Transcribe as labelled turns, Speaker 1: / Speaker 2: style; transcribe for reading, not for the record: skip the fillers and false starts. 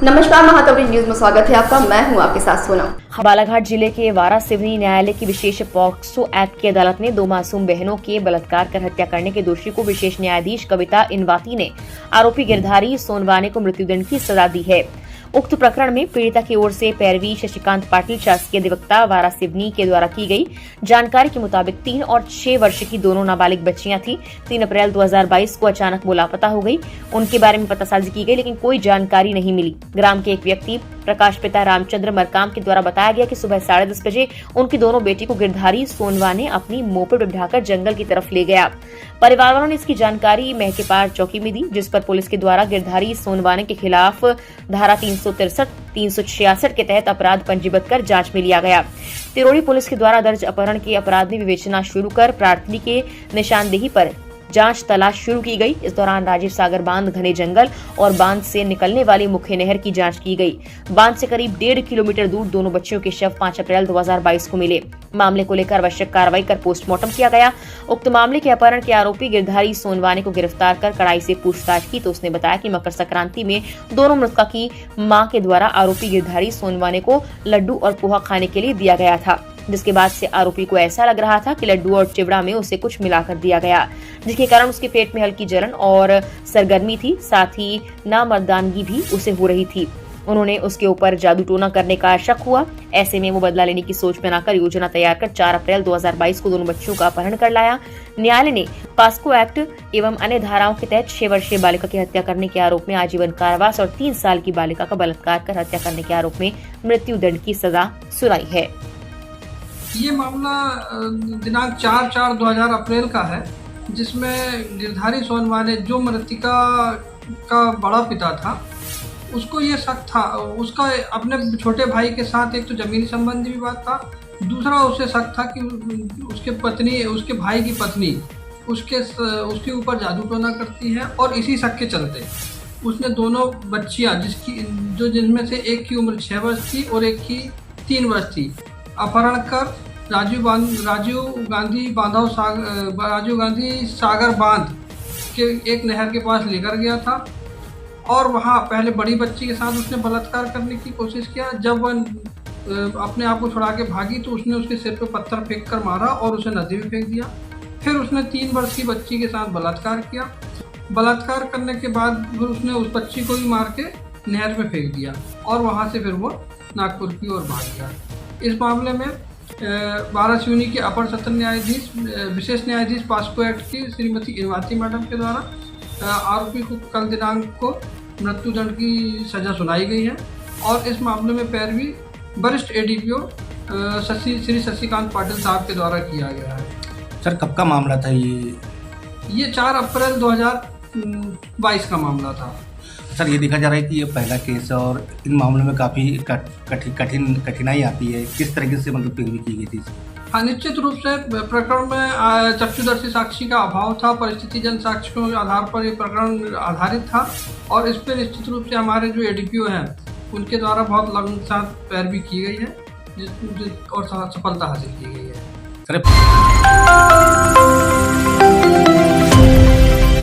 Speaker 1: नमस्कार, महातवरी न्यूज में स्वागत है आपका। मैं हूं आपके साथ सोनम।
Speaker 2: बालाघाट जिले के वारा सिवनी न्यायालय की विशेष पॉक्सो एक्ट की अदालत ने 2 मासूम बहनों के बलात्कार कर हत्या करने के दोषी को विशेष न्यायाधीश कविता इनवाती ने आरोपी गिरधारी सोनवाने को मृत्युदंड की सजा दी है। उक्त प्रकरण में पीड़िता की ओर से पैरवी शशिकांत पाटिल शासकीय अधिवक्ता वारा सिवनी के द्वारा की गई जानकारी के मुताबिक 3 और 6 वर्ष की दोनों नाबालिग बच्चियां थी। 3 अप्रैल 2022 को अचानक वो लापता हो गई। उनके बारे में पतासाजी की गई, लेकिन कोई जानकारी नहीं मिली। ग्राम के एक व्यक्ति प्रकाश पिता रामचंद्र मरकाम के द्वारा बताया गया कि सुबह 10:30 बजे उनकी दोनों बेटी को गिरधारी सोनवाने अपनी मोपेड पर बिठाकर जंगल की तरफ ले गया। परिवार वालों ने इसकी जानकारी महकेपार चौकी में दी, जिस पर पुलिस के द्वारा गिरधारी सोनवाने के खिलाफ धारा 363, 366 के तहत अपराध पंजीबद्ध कर जांच में लिया गया। तिरोड़ी पुलिस के द्वारा दर्ज अपहरण के अपराध में विवेचना शुरू कर प्रार्थनी के निशानदेही पर जांच तलाश शुरू की गई। इस दौरान राजीव सागर बांध, घने जंगल और बांध से निकलने वाली मुख्य नहर की जांच की गई। बांध से करीब 1.5 किलोमीटर दूर दोनों बच्चियों के शव 5 अप्रैल 2022 को मिले। मामले को लेकर आवश्यक कार्रवाई कर पोस्टमार्टम किया गया। उक्त मामले के अपहरण के आरोपी गिरधारी सोनवाने को गिरफ्तार कर कड़ाई से पूछताछ की तो उसने बताया कि मकर संक्रांति में दोनों मृतका की मां के द्वारा आरोपी गिरधारी सोनवाने को लड्डू और पोहा खाने के लिए दिया गया था, जिसके बाद से आरोपी को ऐसा लग रहा था कि लड्डू और चिवड़ा में उसे कुछ मिलाकर दिया गया, जिसके कारण उसके पेट में हल्की जलन और सरगर्मी थी। साथ ही नामर्दानगी भी उसे हो रही थी। उन्होंने उसके ऊपर जादू टोना करने का शक हुआ। ऐसे में वो बदला लेने की सोच बनाकर योजना तैयार कर 4 अप्रैल 2022 को दोनों बच्चों का अपहरण कर लाया। न्यायालय ने पॉक्सो एक्ट एवं अन्य धाराओं के तहत 6 वर्षीय बालिका की हत्या करने के आरोप में आजीवन कारावास और 3 साल की बालिका का बलात्कार कर हत्या करने के आरोप में मृत्यु दंड की सजा सुनाई है।
Speaker 3: ये मामला दिनांक 4/4/2000 अप्रैल का है, जिसमें गिरधारी सोनवाने जो मृतिका का बड़ा पिता था, उसको ये शक था। उसका अपने छोटे भाई के साथ एक तो जमीनी संबंधी विवाद था, दूसरा उसे शक था कि उसके भाई की पत्नी उसके ऊपर जादू टोना करती है। और इसी शक के चलते उसने दोनों बच्चियां जिनमें से एक की उम्र 6 वर्ष थी और एक की 3 वर्ष थी, अपहरण कर राजीव गांधी सागर बांध के एक नहर के पास लेकर गया था। और वहाँ पहले बड़ी बच्ची के साथ उसने बलात्कार करने की कोशिश किया। जब वह अपने आप को छुड़ा के भागी तो उसने उसके सिर पे पत्थर फेंक कर मारा और उसे नदी में फेंक दिया। फिर उसने 3 वर्ष की बच्ची के साथ बलात्कार किया। बलात्कार करने के बाद फिर उसने उस बच्ची को भी मार के नहर में फेंक दिया और वहाँ से फिर वो नागपुर की ओर भाग गया। इस मामले में वारा सिवनी के अपर सत्र न्यायाधीश विशेष न्यायाधीश पॉक्सो एक्ट की श्रीमती इनवाती मैडम के द्वारा आरोपी को कल दिनांक को मृत्युदंड की सजा सुनाई गई है। और इस मामले में पैरवी वरिष्ठ एडीपीओ श्री शशिकांत पाटिल साहब के द्वारा किया गया है।
Speaker 4: सर, कब का मामला था
Speaker 3: ये 4 अप्रैल 2022 का मामला था।
Speaker 4: सर, ये देखा जा रहा है कि ये पहला केस है और इन मामलों में काफ़ी कठिनाई आती है। किस तरीके से मतलब पैरवी की गई थी?
Speaker 3: हाँ, निश्चित रूप से प्रकरण में चक्षुदर्शी साक्षी का अभाव था। परिस्थितिजन्य साक्ष्यों के आधार पर ये प्रकरण आधारित था और इस पर निश्चित रूप से हमारे जो एडीपीओ हैं उनके द्वारा बहुत लगन के साथ पैरवी की गई है और सफलता हासिल की गई है।
Speaker 4: सर